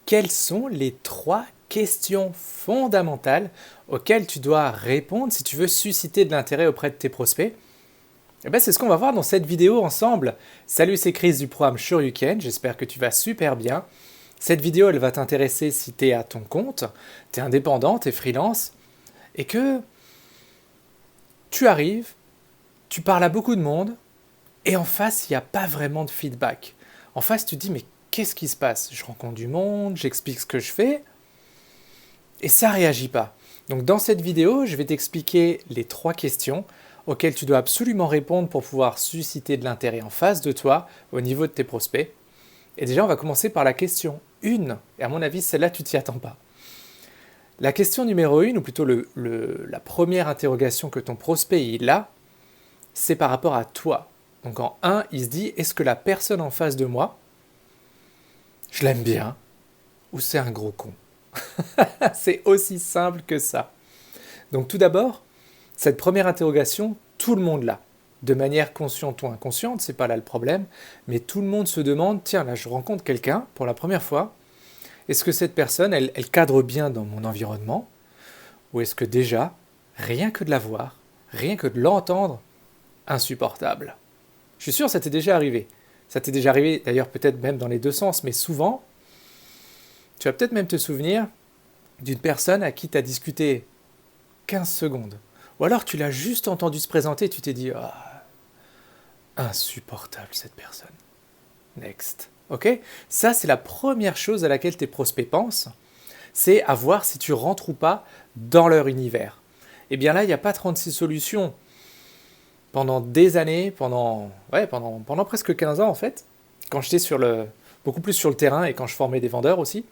quelles sont les 3 questions fondamentales auxquelles tu dois répondre si tu veux susciter de l'intérêt auprès de tes prospects? Eh ben, c'est ce qu'on va voir dans cette vidéo ensemble. Salut, c'est Chris du programme Shoryuken, j'espère que tu vas super bien. Cette vidéo, elle va t'intéresser si tu es à ton compte, tu es indépendant, tu es freelance, et que tu arrives, tu parles à beaucoup de monde, et en face, il n'y a pas vraiment de feedback. En face, tu te dis, mais qu'est-ce qui se passe? Je rencontre du monde, j'explique ce que je fais, et ça ne réagit pas. Donc dans cette vidéo, je vais t'expliquer les 3 questions auxquelles tu dois absolument répondre pour pouvoir susciter de l'intérêt en face de toi, au niveau de tes prospects. Et déjà, on va commencer par la question 1, et à mon avis, celle-là, tu t'y attends pas. La question numéro 1, ou plutôt la première interrogation que ton prospect il a, c'est par rapport à toi. Donc en 1, il se dit, est-ce que la personne en face de moi, je l'aime bien, ou c'est un gros con? C'est aussi simple que ça. Donc tout d'abord, cette première interrogation, tout le monde l'a. De manière consciente ou inconsciente, c'est pas là le problème, mais tout le monde se demande, tiens, là je rencontre quelqu'un pour la première fois, est-ce que cette personne, elle cadre bien dans mon environnement? Ou est-ce que déjà, rien que de la voir, rien que de l'entendre, insupportable? Je suis sûr que ça t'est déjà arrivé. Ça t'est déjà arrivé, d'ailleurs peut-être même dans les deux sens, mais souvent, tu vas peut-être même te souvenir d'une personne à qui tu as discuté 15 secondes. Ou alors tu l'as juste entendu se présenter et tu t'es dit ah, insupportable cette personne. Next. Ok? Ça, c'est la première chose à laquelle tes prospects pensent, c'est à voir si tu rentres ou pas dans leur univers. Et bien là, il n'y a pas 36 solutions. Pendant des années, pendant presque 15 ans en fait, quand j'étais beaucoup plus sur le terrain et quand je formais des vendeurs aussi,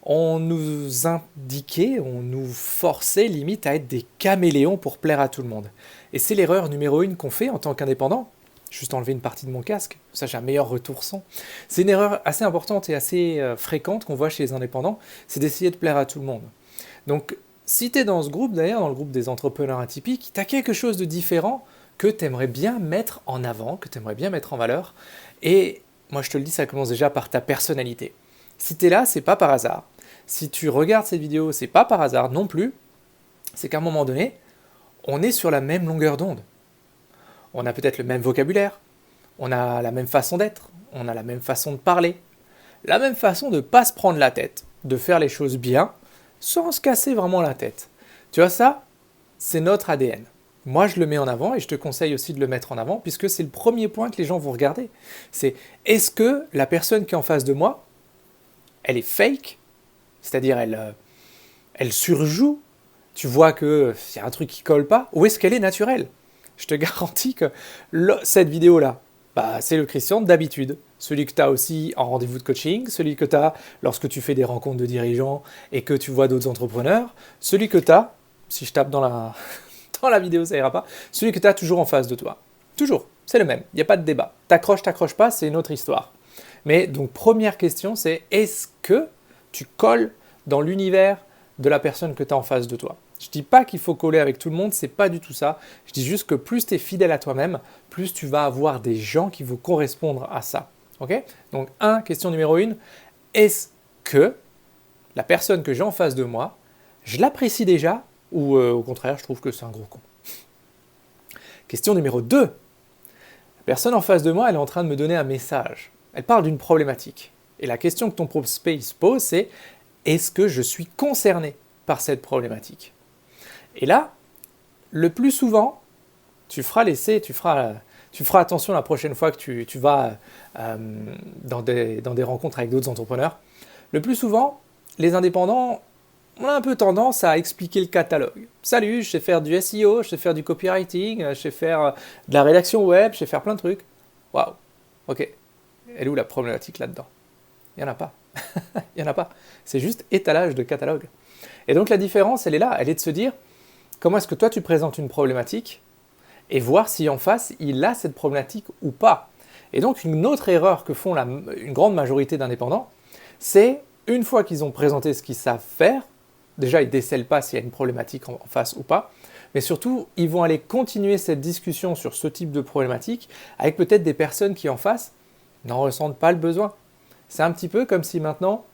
on nous indiquait, on nous forçait limite à être des caméléons pour plaire à tout le monde. Et c'est l'erreur numéro 1 qu'on fait en tant qu'indépendant. Juste enlever une partie de mon casque, ça j'ai un meilleur retour son. C'est une erreur assez importante et assez fréquente qu'on voit chez les indépendants, c'est d'essayer de plaire à tout le monde. Donc si tu es dans ce groupe, d'ailleurs dans le groupe des entrepreneurs atypiques, tu as quelque chose de différent que tu aimerais bien mettre en avant, que tu aimerais bien mettre en valeur. Et moi je te le dis, ça commence déjà par ta personnalité. Si tu es là, c'est pas par hasard. Si tu regardes cette vidéo, c'est pas par hasard non plus. C'est qu'à un moment donné, on est sur la même longueur d'onde. On a peut-être le même vocabulaire, on a la même façon d'être, on a la même façon de parler, la même façon de ne pas se prendre la tête, de faire les choses bien, sans se casser vraiment la tête. Tu vois ça, c'est notre ADN. Moi, je le mets en avant et je te conseille aussi de le mettre en avant puisque c'est le premier point que les gens vont regarder. C'est est-ce que la personne qui est en face de moi, elle est fake, c'est-à-dire elle surjoue, tu vois qu'il y a un truc qui colle pas, ou est-ce qu'elle est naturelle? Je te garantis que cette vidéo-là, c'est le Christian d'habitude. Celui que tu as aussi en rendez-vous de coaching, celui que tu as lorsque tu fais des rencontres de dirigeants et que tu vois d'autres entrepreneurs, celui que tu as, si je tape dans la vidéo, ça ira pas, celui que tu as toujours en face de toi. Toujours, c'est le même, il n'y a pas de débat. T'accroches pas, c'est une autre histoire. Mais donc, première question, c'est est-ce que tu colles dans l'univers de la personne que tu as en face de toi? Je ne dis pas qu'il faut coller avec tout le monde, c'est pas du tout ça. Je dis juste que plus tu es fidèle à toi-même, plus tu vas avoir des gens qui vont correspondre à ça. Ok? Donc, question numéro 1, est-ce que la personne que j'ai en face de moi, je l'apprécie déjà ou au contraire, je trouve que c'est un gros con? Question numéro 2, la personne en face de moi, elle est en train de me donner un message. Elle parle d'une problématique. Et la question que ton prospect se pose, c'est est-ce que je suis concerné par cette problématique? Et là, le plus souvent, tu feras attention la prochaine fois que tu vas dans des rencontres avec d'autres entrepreneurs. Le plus souvent, les indépendants ont un peu tendance à expliquer le catalogue. Salut, je sais faire du SEO, je sais faire du copywriting, je sais faire de la rédaction web, je sais faire plein de trucs. Waouh, ok. Elle est où la problématique là-dedans? Il n'y en a pas. Il n'y en a pas. C'est juste étalage de catalogue. Et donc la différence, elle est là. Elle est de se dire, comment est-ce que toi tu présentes une problématique et voir si en face, il a cette problématique ou pas. Et donc une autre erreur que font une grande majorité d'indépendants, c'est une fois qu'ils ont présenté ce qu'ils savent faire, déjà ils ne décèlent pas s'il y a une problématique en face ou pas, mais surtout ils vont aller continuer cette discussion sur ce type de problématique avec peut-être des personnes qui en face n'en ressentent pas le besoin. C'est un petit peu comme si maintenant,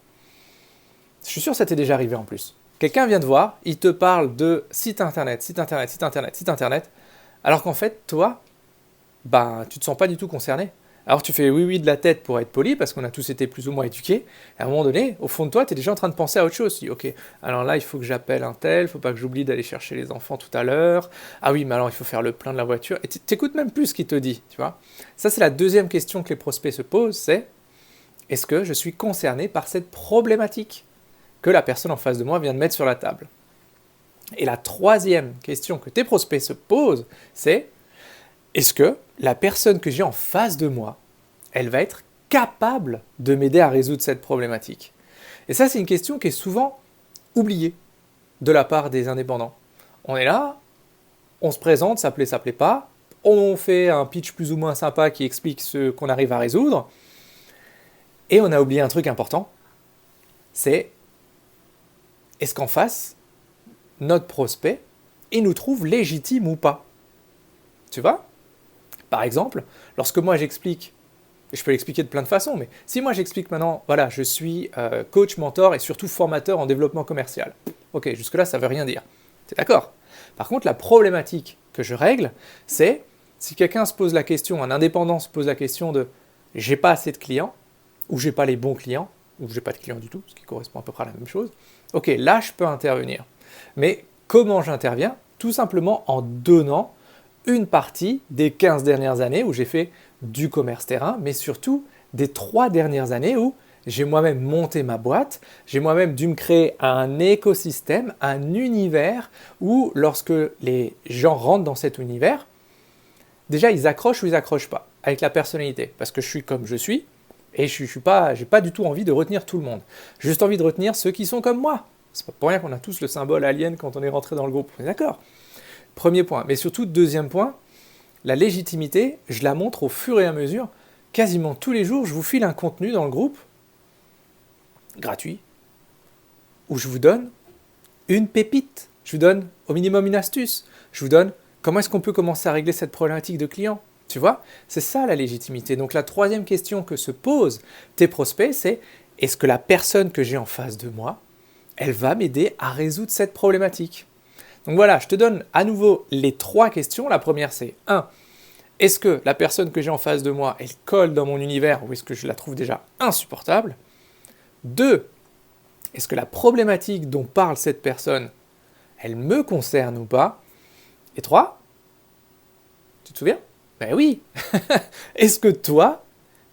Je suis sûr que ça t'est déjà arrivé en plus. Quelqu'un vient te voir, il te parle de site internet, site internet, site internet, site internet, alors qu'en fait, toi, ben, tu te sens pas du tout concerné. Alors tu fais oui oui de la tête pour être poli, parce qu'on a tous été plus ou moins éduqués, et à un moment donné, au fond de toi, tu es déjà en train de penser à autre chose. Tu dis, ok, alors là, il faut que j'appelle un tel, il faut pas que j'oublie d'aller chercher les enfants tout à l'heure, ah oui, mais alors il faut faire le plein de la voiture, et t'écoutes même plus ce qu'il te dit, tu vois. Ça, c'est la deuxième question que les prospects se posent, c'est, est-ce que je suis concerné par cette problématique que la personne en face de moi vient de mettre sur la table? Et la troisième question que tes prospects se posent, c'est, est-ce que la personne que j'ai en face de moi, elle va être capable de m'aider à résoudre cette problématique? Et ça, c'est une question qui est souvent oubliée de la part des indépendants. On est là, on se présente, ça plaît pas, on fait un pitch plus ou moins sympa qui explique ce qu'on arrive à résoudre, et on a oublié un truc important, c'est est-ce qu'en face, notre prospect, il nous trouve légitime ou pas? Tu vois? Par exemple, lorsque moi j'explique, je peux l'expliquer de plein de façons, mais si moi j'explique maintenant, voilà, je suis coach, mentor et surtout formateur en développement commercial. Ok, jusque-là, ça veut rien dire. T'es d'accord? Par contre, la problématique que je règle, c'est si quelqu'un se pose la question, un indépendant se pose la question de j'ai pas assez de clients, ou j'ai pas les bons clients, ou j'ai pas de clients du tout, ce qui correspond à peu près à la même chose, ok, là je peux intervenir. Mais comment j'interviens? Tout simplement en donnant une partie des 15 dernières années où j'ai fait du commerce terrain, mais surtout des 3 dernières années où j'ai moi-même monté ma boîte, j'ai moi-même dû me créer un écosystème, un univers où lorsque les gens rentrent dans cet univers, déjà ils accrochent ou ils accrochent pas avec la personnalité, parce que je suis comme je suis, et j'ai pas du tout envie de retenir tout le monde. J'ai juste envie de retenir ceux qui sont comme moi. C'est pas pour rien qu'on a tous le symbole alien quand on est rentré dans le groupe, on est d'accord? Premier point. Mais surtout, deuxième point, la légitimité, je la montre au fur et à mesure. Quasiment tous les jours, je vous file un contenu dans le groupe, gratuit, où je vous donne une pépite. Je vous donne au minimum une astuce. Je vous donne comment est-ce qu'on peut commencer à régler cette problématique de client. Tu vois? C'est ça la légitimité. Donc la troisième question que se posent tes prospects, c'est est-ce que la personne que j'ai en face de moi, elle va m'aider à résoudre cette problématique? Donc voilà, je te donne à nouveau les 3 questions. La première, c'est 1. Est-ce que la personne que j'ai en face de moi, elle colle dans mon univers ou est-ce que je la trouve déjà insupportable? 2. Est-ce que la problématique dont parle cette personne, elle me concerne ou pas? Et 3. Tu te souviens? Ben oui. Est-ce que toi,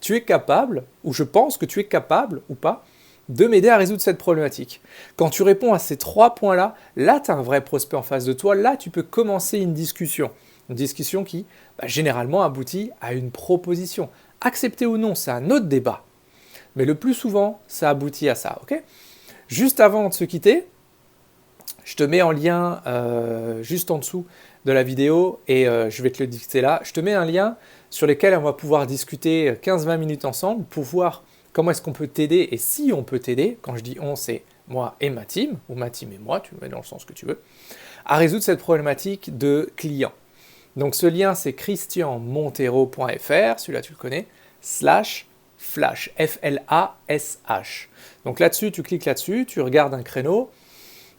tu es capable, ou je pense que tu es capable ou pas, de m'aider à résoudre cette problématique? Quand tu réponds à ces 3 points-là, là, tu as un vrai prospect en face de toi, là, tu peux commencer une discussion. Une discussion qui, généralement, aboutit à une proposition. Accepter ou non, c'est un autre débat. Mais le plus souvent, ça aboutit à ça, ok? Juste avant de se quitter, je te mets en lien juste en dessous de la vidéo et je vais te le dicter là. Je te mets un lien sur lequel on va pouvoir discuter 15-20 minutes ensemble pour voir comment est-ce qu'on peut t'aider et si on peut t'aider. Quand je dis on, c'est moi et ma team, ou ma team et moi, tu le mets dans le sens que tu veux, à résoudre cette problématique de client. Donc ce lien, c'est christianmontero.fr, celui-là tu le connais, /flash, F-L-A-S-H. Donc là-dessus, tu cliques là-dessus, tu regardes un créneau,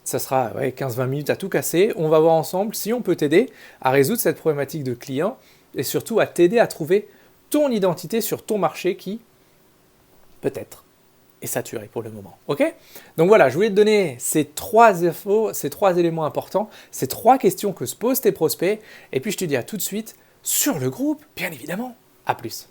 ça sera 15-20 minutes à tout casser. On va voir ensemble si on peut t'aider à résoudre cette problématique de client et surtout à t'aider à trouver ton identité sur ton marché qui, peut-être, est saturé pour le moment. Ok? Donc voilà, je voulais te donner ces 3 infos, ces 3 éléments importants, ces 3 questions que se posent tes prospects. Et puis je te dis à tout de suite sur le groupe, bien évidemment. À plus.